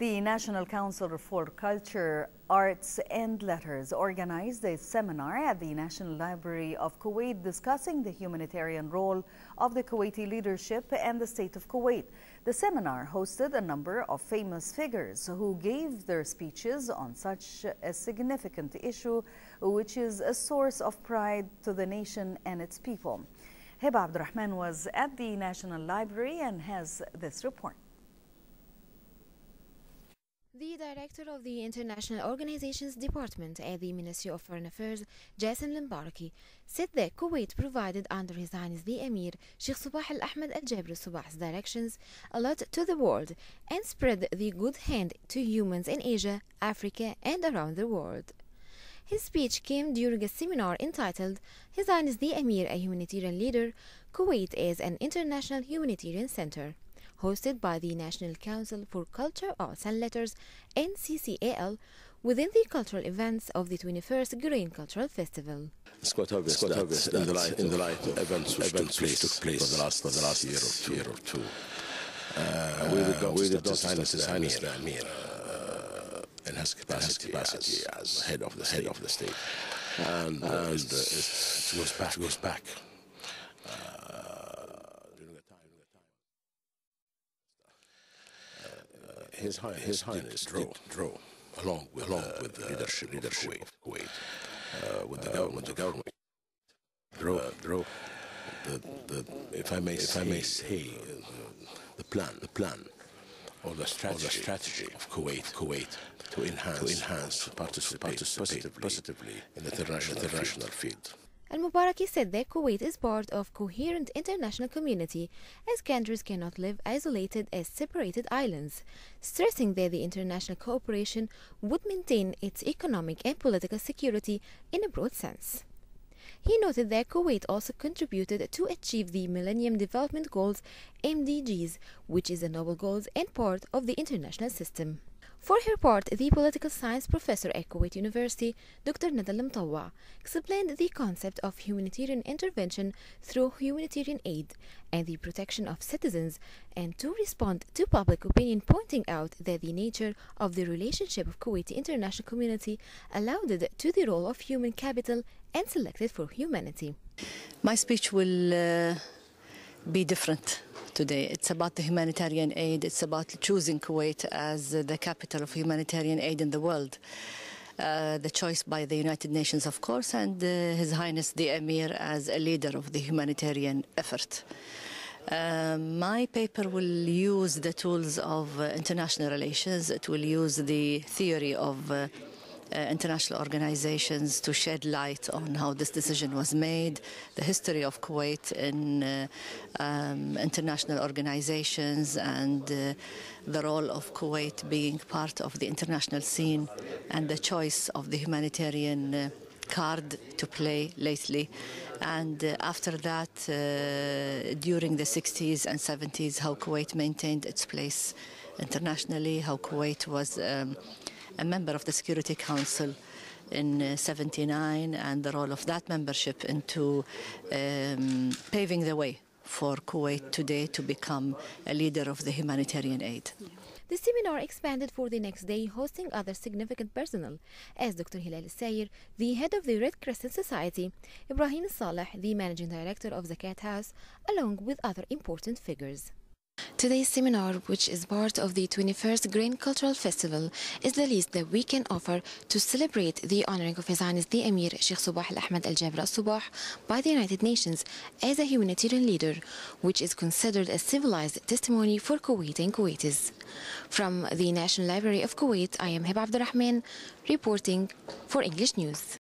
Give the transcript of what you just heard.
The National Council for Culture, Arts and Letters organized a seminar at the National Library of Kuwait discussing the humanitarian role of the Kuwaiti leadership and the state of Kuwait. The seminar hosted a number of famous figures who gave their speeches on such a significant issue, which is a source of pride to the nation and its people. Hiba Abdurrahman was at the National Library and has this report. The director of the International Organizations Department at the Ministry of Foreign Affairs, Jassim Al-Mbaraki, said that Kuwait provided under His Highness the Emir, Sheikh Sabah Al-Ahmed Al-Jabr Sabah's directions a lot to the world and spread the good hand to humans in Asia, Africa and around the world. His speech came during a seminar entitled His Highness the Emir, a Humanitarian Leader, Kuwait as an International Humanitarian Center, hosted by the National Council for Culture, Arts and Letters, NCCAL, within the cultural events of the 21st Qurain Cultural Festival. It's quite obvious that in the light of events which took place for the last year or two. We did His Highness the Emir in his capacity as head of the state, and it goes back. His Highness drove along with the leadership of Kuwait, with the government, drove if I may say, the plan or the strategy of Kuwait to enhance participate positively in the international field. Al-Mbaraki said that Kuwait is part of a coherent international community, as countries cannot live isolated as separated islands, stressing that the international cooperation would maintain its economic and political security in a broad sense. He noted that Kuwait also contributed to achieve the Millennium Development Goals (MDGs), which is a noble goals and part of the international system. For her part, the political science professor at Kuwait University, Dr. Nadal Mtawa, explained the concept of humanitarian intervention through humanitarian aid and the protection of citizens, and to respond to public opinion pointing out that the nature of the relationship of Kuwaiti international community allowed it to the role of human capital and selected for humanity. My speech will be different today. It's about the humanitarian aid. It's about choosing Kuwait as the capital of humanitarian aid in the world. The choice by the United Nations, of course, and His Highness the Emir as a leader of the humanitarian effort. My paper will use the tools of international relations. It will use the theory of international organizations to shed light on how this decision was made, the history of Kuwait in international organizations, and the role of Kuwait being part of the international scene, and the choice of the humanitarian card to play lately. And after that, during the 60s and 70s, how Kuwait maintained its place internationally, how Kuwait was a member of the Security Council in '79, and the role of that membership into paving the way for Kuwait today to become a leader of the humanitarian aid. The seminar expanded for the next day, hosting other significant personnel, as Dr. Hilal Al-Sayir, the head of the Red Crescent Society, Ibrahim Saleh, the managing director of Zakat House, along with other important figures. Today's seminar, which is part of the 21st Qurain Cultural Festival, is the least that we can offer to celebrate the honoring of His Highness the Emir, Sheikh Sabah Al-Ahmed Al-Jabr Sabah, by the United Nations as a humanitarian leader, which is considered a civilized testimony for Kuwait and Kuwaitis. From the National Library of Kuwait, I am Hiba Abdurrahman, reporting for English News.